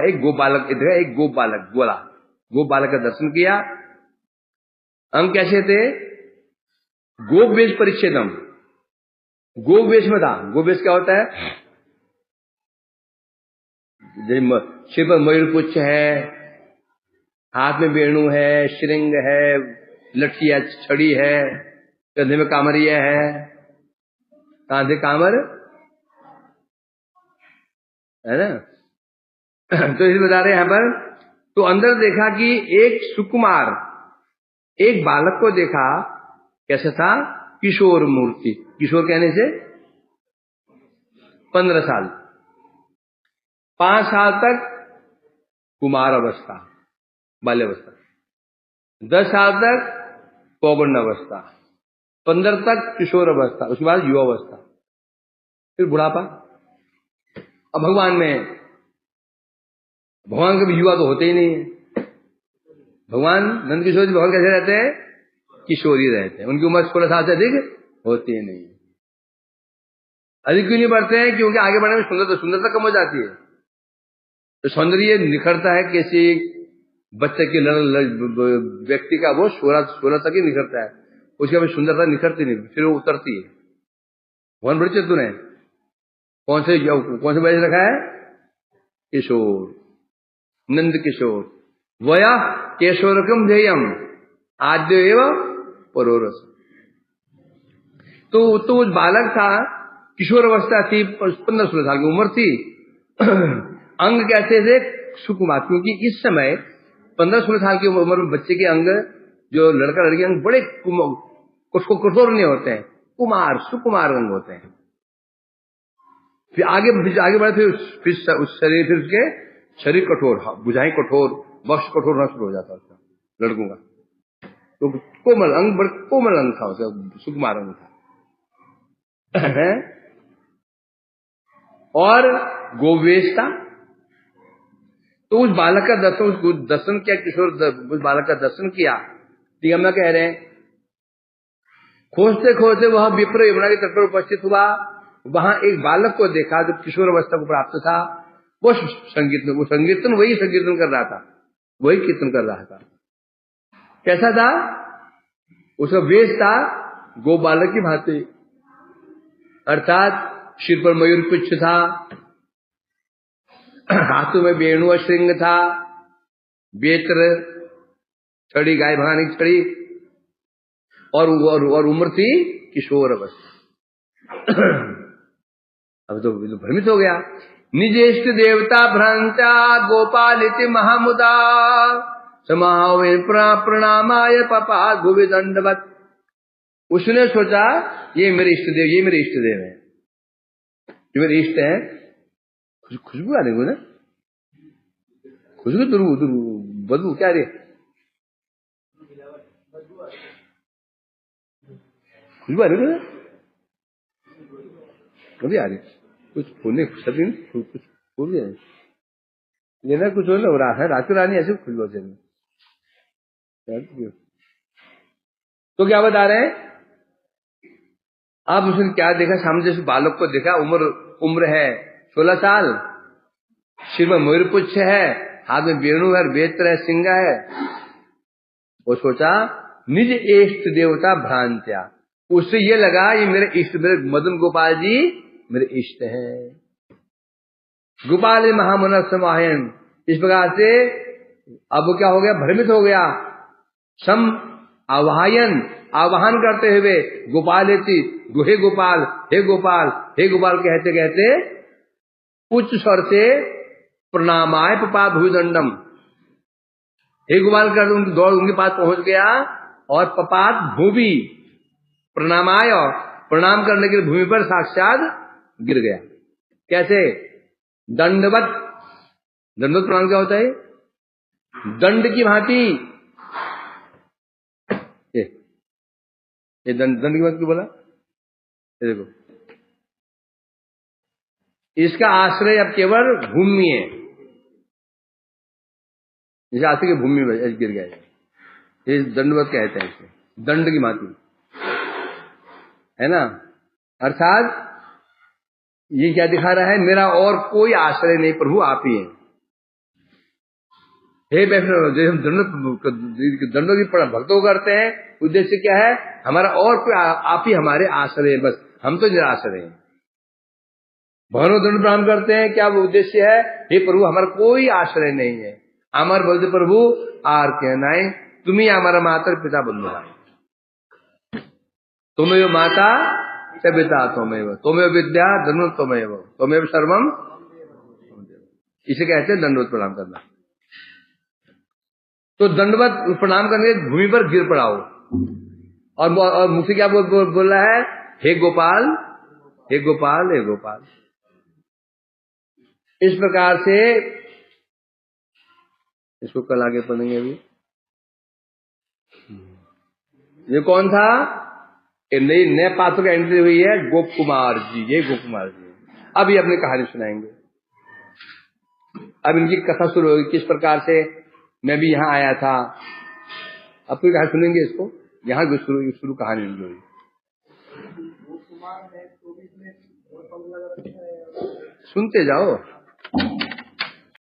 एक गोपालक, गोपालक का दर्शन किया। अंग कैसे थे, गोवेश परिच्छेदम, गोवेश में था। गोवेश क्या होता है, सिर पर मयूरपुच्छ है, हाथ में वेणु है, श्रृंग है, लठिया छड़ी है, कंधे में कामरिया है, कांधे कामर है ना। तो इसे बता रहे हैं यहां पर। तो अंदर देखा कि एक सुकुमार, एक बालक को देखा, कैसा था, किशोर मूर्ति, किशोर कहने से 15 साल, 5 साल तक कुमार अवस्था, बाल्यावस्था, 10 साल तक पौगंड अवस्था, 15 तक किशोर अवस्था, उसके बाद युवा अवस्था, फिर बुढ़ापा। अब भगवान कभी युवा तो होते ही नहीं है। भगवान नंद किशोर जी भगवान कैसे रहते हैं, किशोरी रहते हैं, उनकी उम्र 16 साल से अधिक होती ही नहीं। अधिक क्यों नहीं बढ़ते हैं, क्योंकि आगे बढ़ने में सुंदरता कम हो जाती है। तो सौंदर्य निखरता है किसी बच्चे के व्यक्ति का, वो 16 तक ही निखरता है, उसके बाद सुंदरता निखरती नहीं, फिर वो उतरती है। भगवान बड़े चतुर है। कौन से वजह रखा है, किशोर, नंद किशोर, वया केशोरकम ध्येयम आद्य एवं परोरस। तो बालक था, किशोर अवस्था थी, 15-16 साल की उम्र थी। अंग कैसे थे, सुकुमार, क्योंकि इस समय 15-16 साल की उम्र में बच्चे के अंग, जो लड़का लड़की अंग बड़े कठोर नहीं होते हैं, सुकुमार अंग होते हैं। फिर आगे बढ़े, फिर उस शरीर, फिर उसके शरीर कठोर, बुझाई कठोर, वक्ष कठोर होना शुरू हो जाता उसका, लड़कों का। तो कोमल अंग, बड़ा कोमल अंग था उसका, सुकुमार अंग था। और गोवेश था। तो उस बालक का दर्शन किया, किशोर उस बालक का दर्शन किया। टीका कह रहे हैं, खोजते खोजते वह विप्र यमुना के तट पर उपस्थित हुआ। वहां एक बालक को देखा जो किशोर अवस्था को प्राप्त था। वो संकीर्तन वही संकीर्तन कर रहा था, वही कीर्तन कर रहा था। कैसा था, उसका वेश था गो बालक की भांति, अर्थात सिर पर मयूर पुच्छ था, हाथों में वेणु और श्रृंग था, बेत्र छड़ी, गाय भगाने की छड़ी, और उम्र थी किशोर अवस्था। अब तो भ्रमित हो गया। निज इष्ट देवता भ्रांत्या गोपालिति महामुदा समावे प्रणामाय पपा भुवि दंडवत। उसने सोचा ये मेरे इष्ट देव है, ये मेरे इष्ट है। खुशबू आ रही है, खुशबू बदबू क्या रही, खुशबू आ रही है, कभी आ रही, कुछ फूलने कुछ फूल गए लेना, कुछ हो रहा है, रात रानी ऐसे खुशबू से। तो क्या बता रहे हैं आप, उसने क्या देखा, सामने जैसे बालक को देखा, उम्र है 16 साल, सिर में मयूरपुच्छ है, हाथ में वेणु है, बेत्र है, सिंगा है। वो सोचा निज इष्ट देवता भ्रांत्या, उससे ये लगा ये मेरे इष्ट, मेरे मदन गोपाल जी मेरे इष्ट है। गोपाल महामुन समाहयन, इस प्रकार से अब क्या हो गया, भ्रमित हो गया। सम आवाहन, आवाहन करते हुए गोपाल हे गोपाल हे गोपाल हे गोपाल कहते कहते उच्च स्वर से प्रणामाय पपात भूदंडम, हे गोपाल कर दौड़ उनके पास पहुंच गया और पपात भूमि प्रणामाय, प्रणाम करने के लिए भूमि पर साक्षात गिर गया। कैसे? दंडवत, दंडवत प्रणाम क्या होता है? दंड की भांति। ये दंड की बात क्यों बोला? ये देखो, इसका आश्रय अब केवल भूमि है, जैसे आश्रय की भूमि में गिर गया, ये दंडवत कहते हैं इसे, दंड की भांति, है ना। अर्थात ये क्या दिखा रहा है, मेरा और कोई आश्रय नहीं, प्रभु आप ही हैं। हे वैष्णव, जो हम दंडों की भक्तों करते हैं, उद्देश्य क्या है, हमारा और कोई आप ही हमारे आश्रय है, बस हम तो निराश्रय हैं। भगवान दंड प्रणाम करते हैं, क्या वो उद्देश्य है, हे प्रभु हमारा कोई आश्रय नहीं है, अमर बोलते प्रभु आर के नाई, तुम्ही हमारा माता पिता बंधु भाई, तुम्हें माता से पिता तुम्हें, तुम्हें विद्या धनु तुम्हें, तुम्हें सर्वम, इसे कहते हैं दंडवत प्रणाम करना। तो दंडवत प्रणाम करने भूमि पर गिर पड़ा हो, और मुझसे क्या बोल रहा है, हे गोपाल हे गोपाल हे गोपाल। इस प्रकार से इसको कल आगे पढ़ेंगे। अभी ये कौन था, ये नए पात्र का एंट्री हुई है, गोप कुमार जी, ये गोप कुमार जी अभी अपनी कहानी सुनाएंगे। अब इनकी कथा शुरू होगी, किस प्रकार से मैं भी यहाँ आया था। अब कोई कहानी सुनेंगे इसको, यहाँ शुरू कहानी हुई। सुनते जाओ।